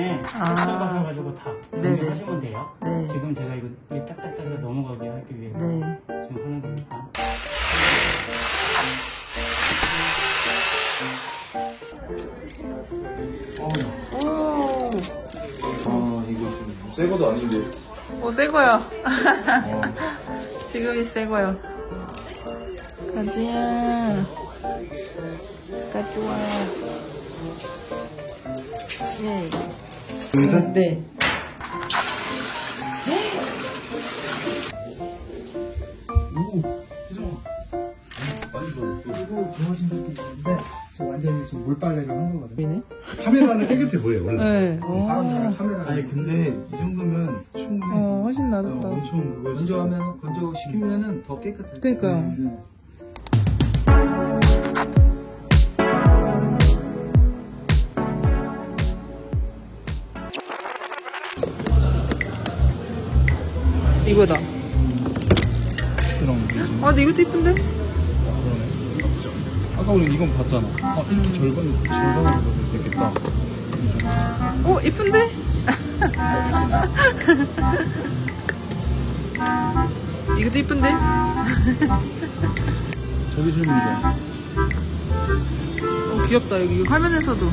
전에 가셔가지고 다 정리하시면 돼요. 네. 지금 제가 이거 딱딱딱 넘어가게 하기 위해서 네. 지금 하는 거니까. 오. 이거 지금 새 거도 아닌데. 새 거요. 지금이 새 거요. 가지야. 가져와. 예. 네. 이거 좋아진 것도 있는데 저 완전히 지금 물빨래를 한 거거든요. 보이네? 카메라는 깨끗해 보여 원래. 네. 바로 카메라. 아니 근데 이 정도면 충분해. 훨씬 낫다. 엄청 그거 건조시키면은 더 깨끗해. 그러니까요. 이거다. 그런 거지. 근데 이것도 이쁜데? 그러네. 맞죠. 아까 우리 이건 봤잖아. 이렇게 절반으로 볼 수 있겠다. 이쁜데? 이것도 이쁜데? 저기 실물이다. 귀엽다. 여기 화면에서도.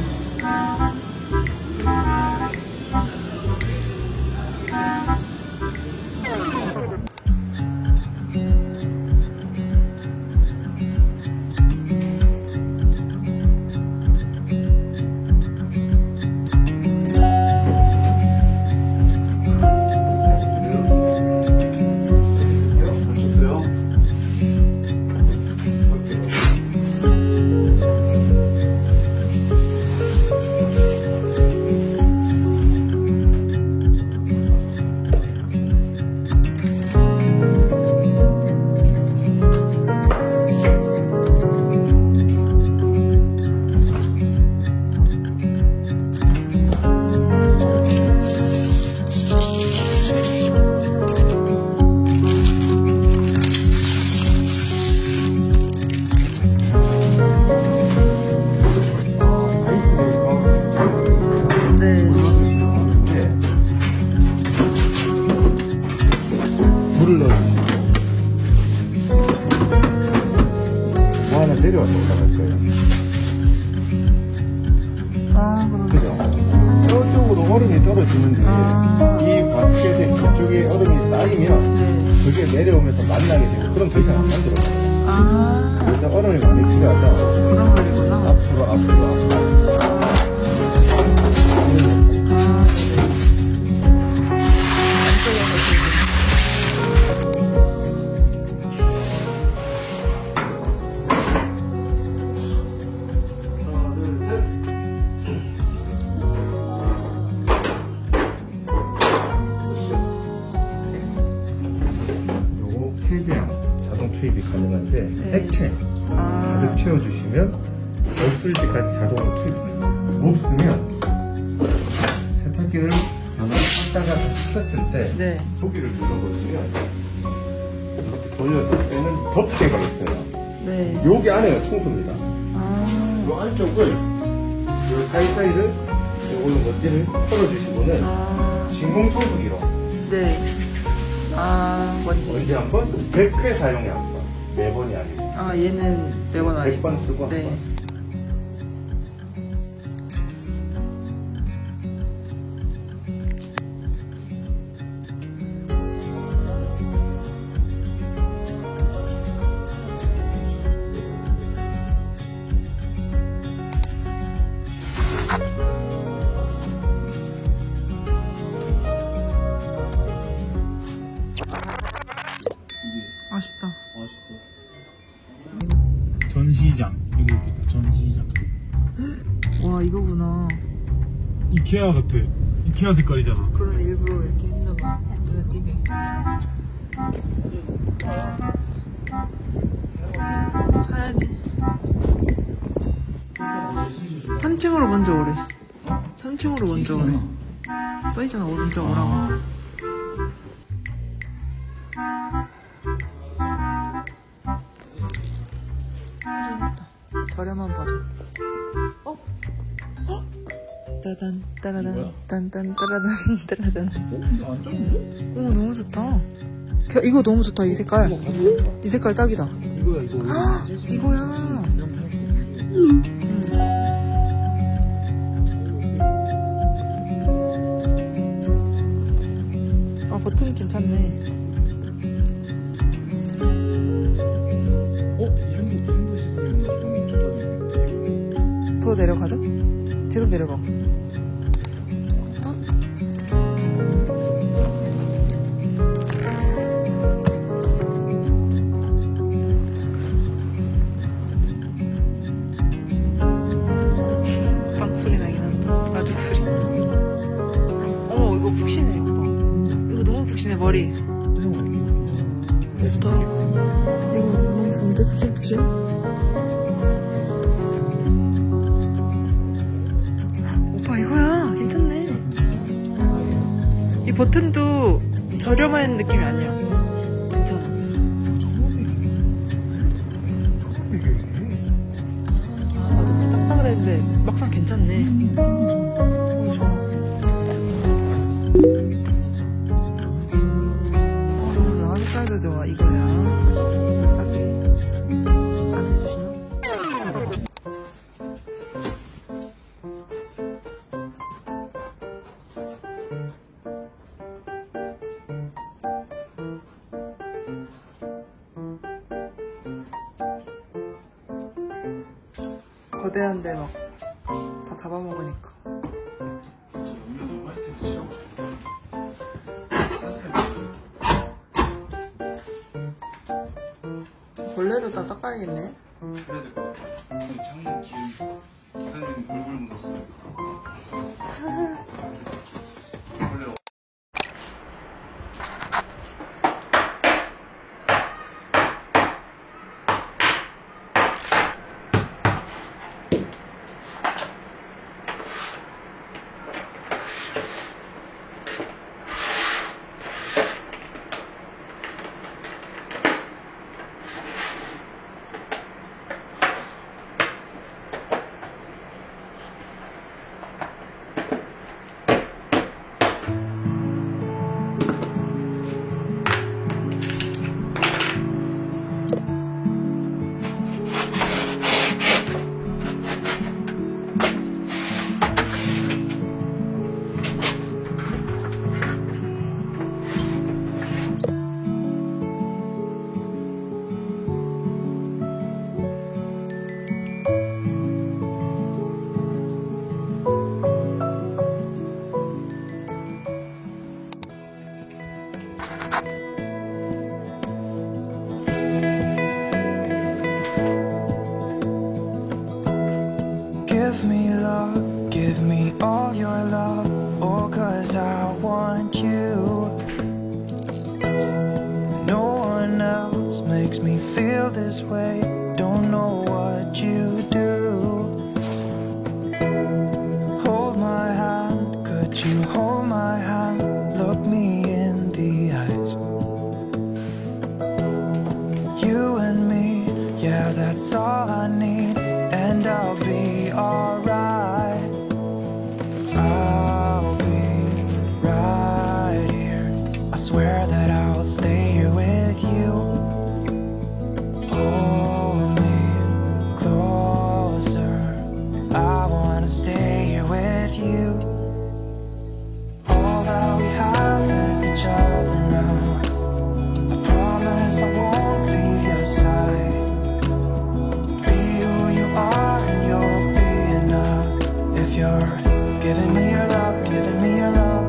물을 넣어주시고 뭐 하나 내려와서 올라갈 거예요. 그죠? 저쪽으로 얼음이 떨어지는데 이 바스켓에 이쪽에 얼음이 쌓이면 그게 내려오면서 만나게 되고 그럼 더 이상 안 만들어요. 그래서 얼음이 많이 필요하다. 그런 말이구나. 앞으로. 세제약 자동 투입이 가능한데 액체 가득 채워주시면 없을 때까지 자동으로 투입돼요. 없으면 세탁기를 전화했다가 켰을 때 고기를 눌러보시면 이렇게 돌려서 빼는 덮개가 있어요. 여기 안에가 청소입니다. 이 안쪽을 이 사이사이를 오는 먼지를 털어주시고는 진공 청소기로 먼지 한 번, 100회 사용이 한 번. 매번이 아니고. 얘는 매번 아니고. 100번 쓰고 한 번. 아쉽다. 전시장. 여기 있겠다. 전시장. 와, 이거구나. 이케아 같아. 이케아 색깔이잖아. 그러네, 일부러 이렇게 했나봐. 눈에 띄게. 사야지. 3층으로 먼저 오래. 3층으로 먼저 오래. 써있잖아, 오른쪽 오라고. 저렴한 버전. 따단 이거야? 따라단 딴딴 따라단 따라단. 안 좋은데? 오 너무 좋다. 이거 너무 좋다. 이 색깔. 이 색깔 딱이다. 이거야 이거. 아, 이거야. 아 버튼 괜찮네. 이 정도 시스템이면 좋은 더 내려가죠? 계속 내려가. 빵 소리 나긴 한다. 아득 소리. 어머 이거 푹신해 오빠. 이거 너무 푹신해 머리. 좋다. 이거 너무 좋은데 푹신푹신. 오빠 이거야 괜찮네. 이 버튼도 저렴한 느낌이 아니야. 괜찮아. 나도 짝딱 그랬는데 막상 괜찮네. 좋아. 나 색깔도 좋아. 이거야. 싸게 안 해주시나? 거대한데 막 다 잡아먹으니까. 벌레도 다 닦아야겠네. 그래야 될 것 같아. 창문 기름 기사님이 골골 묻었어요. 원래 Give me love, give me all your love, oh, 'cause I want you. No one else makes me feel this way, don't know what you do. Hold my hand, could you hold my hand, look me in the eyes. You and me, yeah, that's all I need, and I'll be alright. I'll be right here. I swear that I'll stay here with you. Hold me closer. I wanna stay here with you. All that we have is each other now. I promise I won't leave your side. Be who you are and you'll be enough. If you're giving me your love, giving me your love.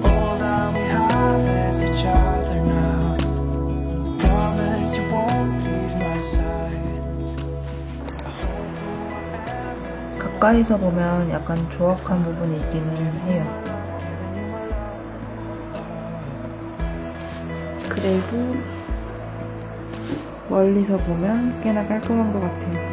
All that we have is each other now. Promise you won't leave my side. I hope who I am is 가까이서 보면 약간 조악한 부분이 있기는 해요. 그래도 멀리서 보면 꽤나 깔끔한 것 같아요.